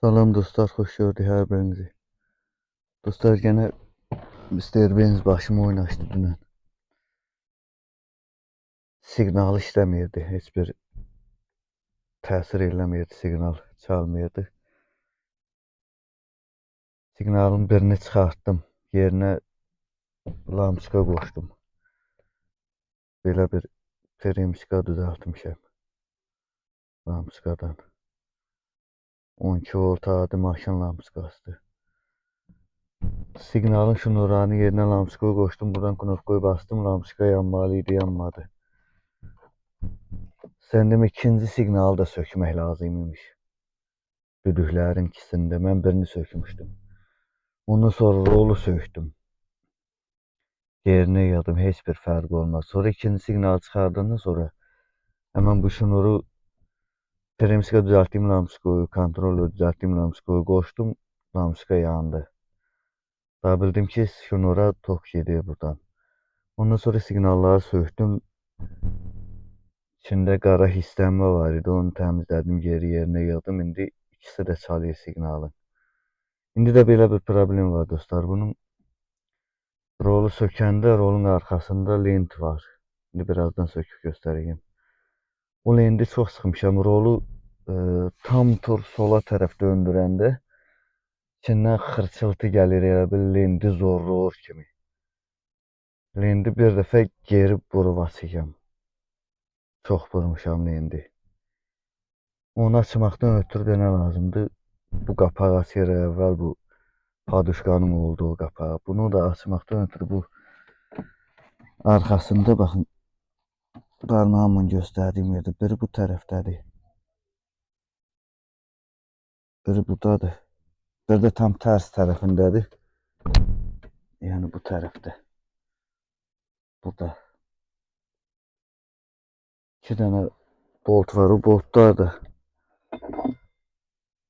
Salam dostlar, xoş gördük hər birinizi. Dostlar, gene Mr. Benz başımı oynaşdı dünən. Siqnal işləmirdi, heç bir təsir eləmirdi, siqnal çalmırdı. Siqnalın birini çıxartdım, yerinə lamçıqa qoşdum. Belə bir premiska düzəltmişəm lamçıqadan. 12 volt adi maşın lamçıqasıdır. Siqnalın şnurlarını yerinə lamçıqaya qoşdum, buradan knopkayı bastım, lamçıqa yanmalıydı, yanmadı. Səndim ikinci siqnalı da sökmək lazım imiş. Düdüklərin ikisində mən birini sökmüşdüm. Ondan sonra rolu söktüm. Yerinə yığdım, heç bir fərqi olmaz. Sonra ikinci siqnalı çıxardandan sonra hemen bu şnuru premiska düzəltdiyim lamçıqaya, kontrolü düzəltdiyim lamçıqaya qoşdum. Lamçıqa yandı. Daha bildim ki, şnura tok gedir buradan. Ondan sonra siqnalları söktüm. İçində qara hissənmə var idi. Onu təmizlədim, geri yerinə yığdım. İndi ikisi də çalıyor siqnalın. İndi də belə bir problem var dostlar. Bunun rolu sökəndə rolun arkasında lent var. Şimdi birazdan söküp göstereyim. O lendi çok sıkmışam. Rolu tam tur sola tərəf döndürəndə içindən xırçıltı gəlir, elə bir lendi zorluğur kimi. Lendi bir dəfə geri vurub açacağım. Çox vurmuşam lendi. Onu açmaqdan ötürü də nə lazımdır? Bu qapağı açır əvvəl, bu paduşkanın olduğu qapağı. Bunu da açmaqdan ötürü bu arkasında baxın. Parmağımın göstərdiyim yerdə biri bu tərəfdədir. Biri buradadır. Bir də tam ters tərəfindədir. Yəni bu tərəfdə. Burada. 2 dənə bolt var. O boltlar da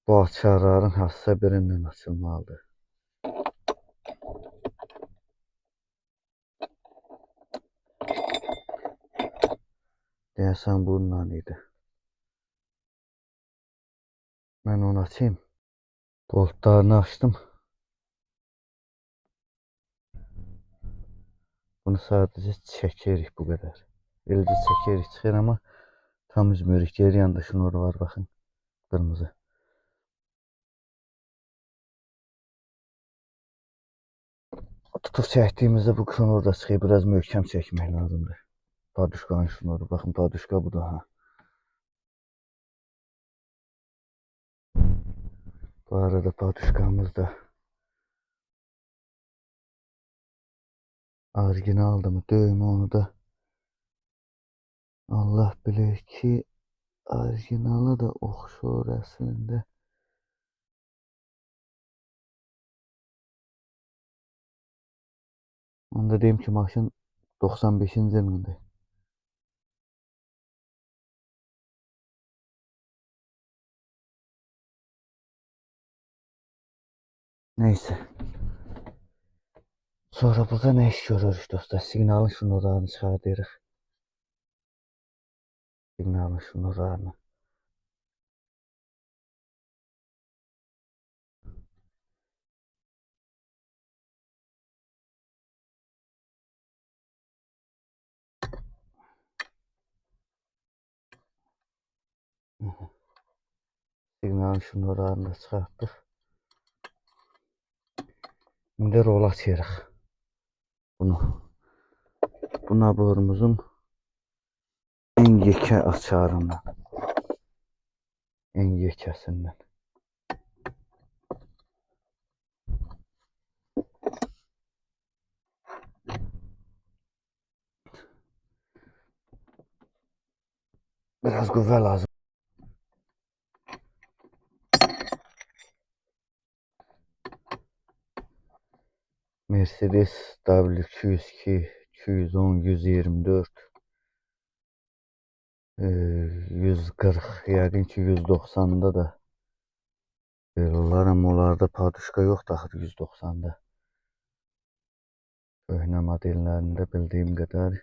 bu açarların hassasa birindən açılmalıdır. Deyəsən bununla idi. Mən onu açayım. Boltlarını açdım. Bunu sadəcə çəkirik bu qədər. Eləcə çəkirik çıxır, amma tam üzmürük. Geri yanda şnuru var, baxın. Qırmızı. Tutup çəkdiyimizdə bu şnur da çıxır. Biraz möhkəm çəkmək lazımdır. Paduşkanın şnuru. Baxın, paduşka bu da. Ha. Bu arada paduşkamız da orijinaldı mı, dövme onu da Allah bilir ki orijinalı da oxşur əslində. Onu da deyim ki, maşın 95-ci ilində. Neyse. Sonra burada ne iş görürük dostlar? Siqnalın şnurlarını çıxardırıq. Siqnalın şnurlarını. Siqnalın şnurlarını da çıxartdıq. İndi rol açırıq. Bunu. Bu naborumuzun en yekə açarından. En yekəsindən. Biraz qüvvə lazım. Mercedes W202, 210, 124, 140, yəqin ki 190'da da verirlər, amma onlarda paduşka yoxdur axı 190'da. Köhnə modellərində bildiyim qədər.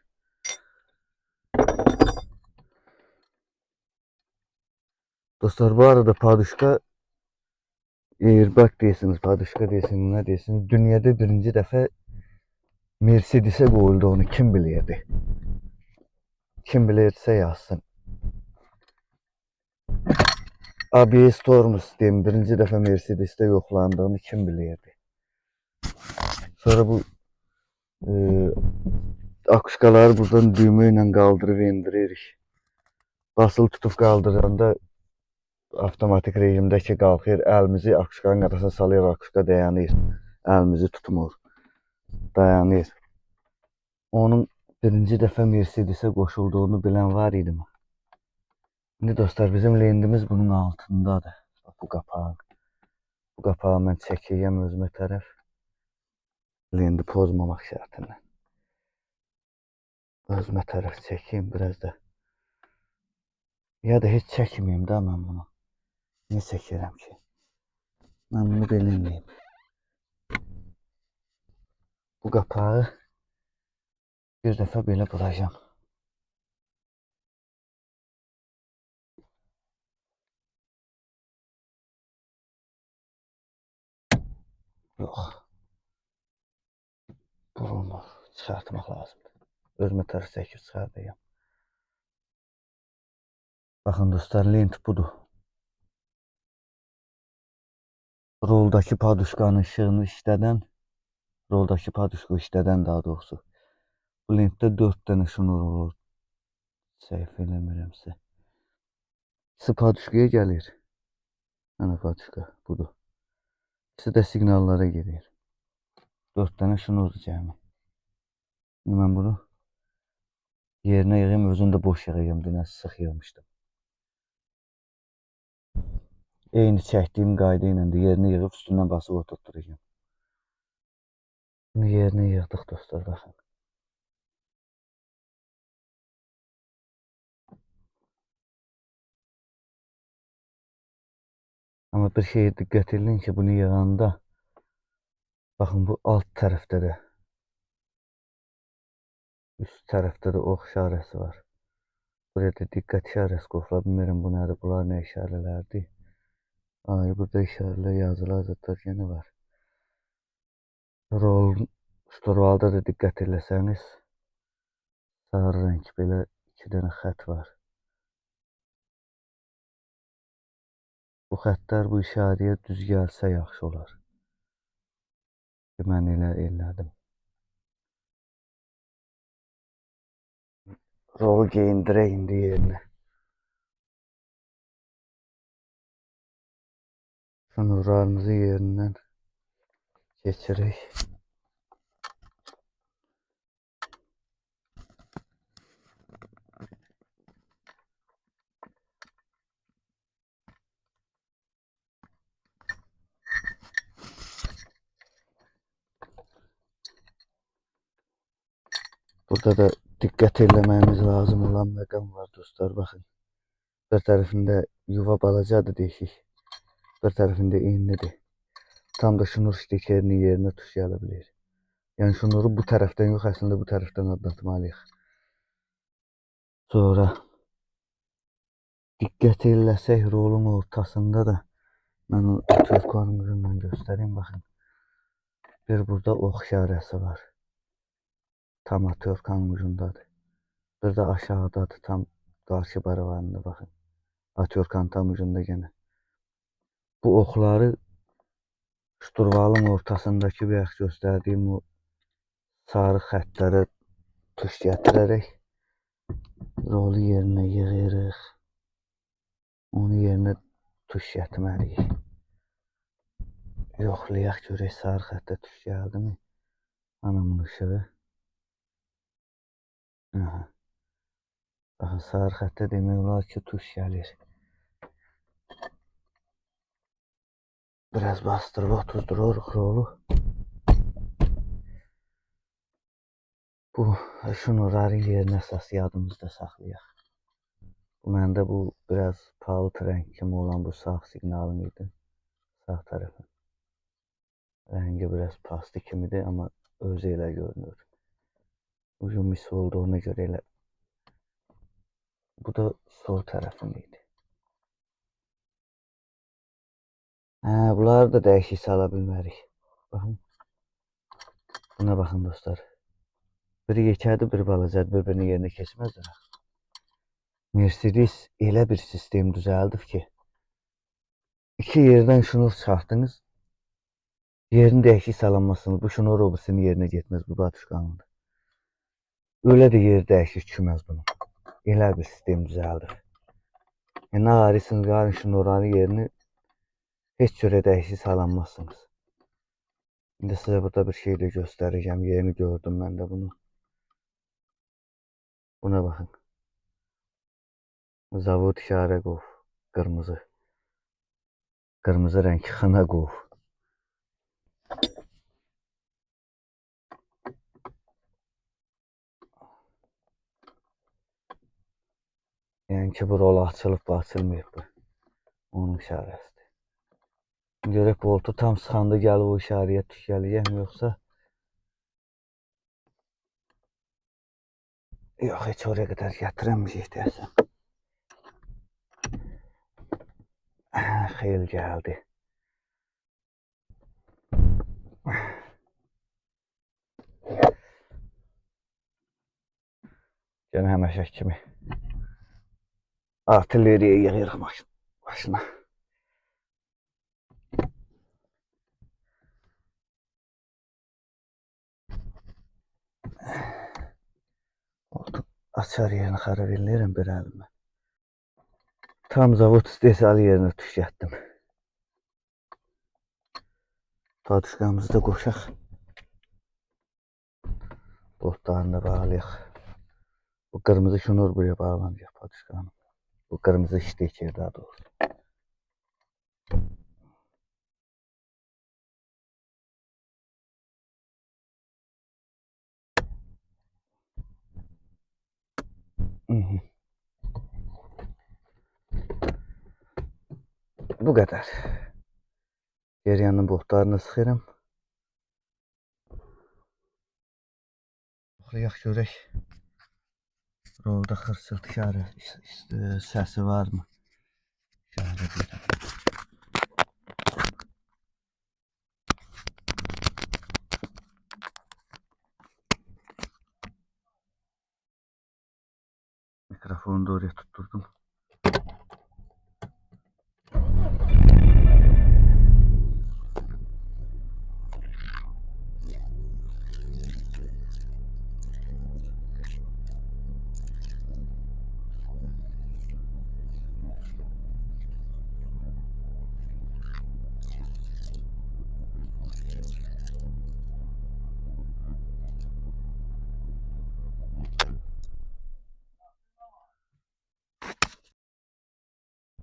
Dostlar, bu arada paduşka Airbag deyirsiniz, padişka deyirsiniz, nə deyirsiniz. Dünyada birinci dəfə Mercedes'e qoyuldu, onu kim bilirdi? Kim bilirsə yazsın. ABS tormo sistemi birinci dəfə Mercedes'te yoxlandığını kim bilirdi? Sonra bu e, akışkaları buradan düymə ilə qaldırıb indiririk. Basılı tutub qaldıranda avtomatik rejimdəki qalxır, əlimizi akışkanın arasına salır, akışka dayanır. Əlimizi tutmur, dayanır. Onun birinci dəfə Mercedes'e qoşulduğunu bilən var idi mi? Şimdi dostlar, bizim lendimiz bunun altındadır. Bu qapağı. Bu qapağı mən çəkəyəm özümə tərəf. Lendi pozmamaq şərtilə. Özümə tərəf çəkeyim biraz da. Ya da heç çəkməyim də mən bunu. Niyə çəkirəm ki? Mən bunu belə eləyim. Bu qapağı bir dəfə belə vuracağım. Yox. Vurulmur. Çıxartmaq lazımdır. Özümə tərəf çəkib çıxardayım. Baxın dostlar, lent budur. Roldakı paduşkanın işığını işlədən, roldakı paduşku işlədən daha doğrusu. Bu lentdə 4 dənə şnur olur. Səhv eləmirəmsə. İkisi paduşkaya gəlir. Ana paduşka budur. İkisi də siqnallara gedir. 4 dənə şnurdur cəmi. Şimdi mən bunu yerinə yığayım, özünü də boş yığayım. Dünən sıx yığmışdım. Eyni çəkdiyim qayda ilə də yerinə yığıb üstündən basıb oturtduracağım. Bunu yerinə yığdıq dostlar, baxın. Amma bir şeyə diqqət edin ki, bunu yığanda baxın, bu alt tərəfdə də üst tərəfdə də ox işarəsi var. Buraya da diqqət işarəsi qoxula bilmirəm, bu nədir, bunlar nə işarələrdir. Ay, burada işarələr, yazılar zaten yenə var. Rol şturvalda da diqqət eləsəniz, sarı renk belə 2 dənə xət var. Bu xətlər bu işarəyə düz gəlsə yaxşı olar. Mən elə elədim. Rolu geyindirək indi yerinə. Şnurlarımızı yerindən keçirək. Burada da diqqət eləməyimiz lazım olan məqam var dostlar, baxın. Bir tərəfində yuva balacadır deşik, bir tərəfində enlidir. Tam da şnur ştekerinin yerinə tuş gələ bilir. Yəni şnuru bu tərəfdən yox, əslində bu tərəfdən adlatmalıyıq. Sonra diqqət eləsək rolun ortasında da mən o törkanın ucundan göstəreyim, baxın. Bir burada ox işarəsi var. Tam törkanın ucundadır. Bir də aşağıdadır, tam qarşı baravarında baxın. Atörkanın tam ucunda gene. Bu oxları şturvalın ortasındakı bayaq göstərdiyim o sarı xətlərə tuş gətirərək rolu yerinə yığırıq. Onu yerinə tuş gətirməliyik. Yoxlayaq görək sarı xəttə tuş gəldimi? Anamın ışığı. Aha. Baxın, sarı xəttə demək olar ki, tuş gəlir. Biraz bastırıb otuzdururuq rolu. Bu şnurları yerinə əsas yadımızda saxlayaq. Bu məndə bu biraz palıd rəng kimi olan bu sağ siqnalım idi. Sağ tərəfin. Rəngi biraz pastı kimidir, amma özü elə görünür. Ucu mis olduğuna görə elə. Bu da sol tərəfim idi. Bunları da dəyişik sala bilmərik. Baxın. Buna baxın dostlar. Biri yekədir, biri balacadır, bir-birinin yerinə keçməzlər. Mercedes elə bir sistem düzəldib ki, iki yerdən şnur çıxartdınız, yerini dəyişik salanmasınız. Bu şnur o birisinin yerinə getməz, bu batuşkanlıdır. Öyle de yeri dəyişik düşməz bunun. Elə bir sistem düzəldib. Yəni, ağrısınız, qarın şnurların yerini heç cürə dəyişik salanmazsınız. İndi size burada bir şey de göstereceğim. Yeni gördüm ben de bunu. Buna bakın. Zavod işarə qov. Qırmızı. Qırmızı renk xına qov. Yəni ki, bu rol açılıb, bu açılmayıb. Onun işarəsidir. Görək boltu tam sıxanda gəlib o işarəyə tükəliyəm, yoxsa yox, heç oraya qədər gətirəməyəcək deyəsən. Xeyl gəldi. Gene həməşək kimi artilleriya yığırıq başına. Oldu. Açar yerini xarab eləyirəm bir əlimə. Tam zavod istehsalı yerinə tükətdim. Patuşkamızı da qoşaq. Boltlarını da bağlayaq. Bu kırmızı şnur buraya bağlanacaq patuşkanın. Bu kırmızı işləyir daha doğrusu. Bu kadar. Geri yanının boltlarını sıxıram. Baxlayaq görək. Rolda xırsırt səsi varmı? İşarə edirəm. Mikrofonu da oraya tutturdum.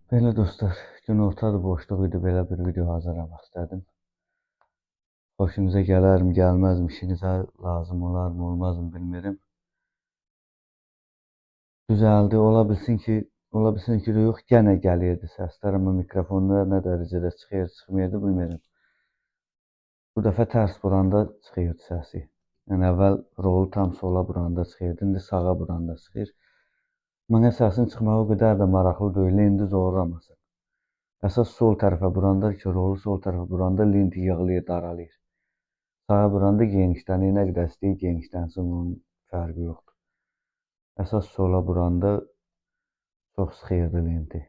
Belə dostlar, gün ortadır, boşluq idi, belə bir video hazırlamaq istədim. Xoşunuza gələrmi, gəlməzmi, işinizə lazım olarmı, olmazmı bilmiyorum. Düzəldi, ola bilsin ki yox, gene gəlirdi səslər, amma mikrofonlar nə dərəcədə çıxır, çıxmıyordu bilmiyorum. Bu dəfə tərs buranda çıxırdı səsi. Yəni əvvəl rolu tam sola buranda çıxırdı, indi sağa buranda çıxır. Mənə səsin çıxmağı o qədər də maraqlı deyil, indi zorlamasın. Əsas sol tərəfə buranda ki, rolu sol tərəfə buranda lenti yığılır, daralayır. Sağa buranda genişlənir, nə qədər istəyir genişlənsin, onun fərqi yoxdur. Əsas sola buranda çox sıxıyırdı lenti.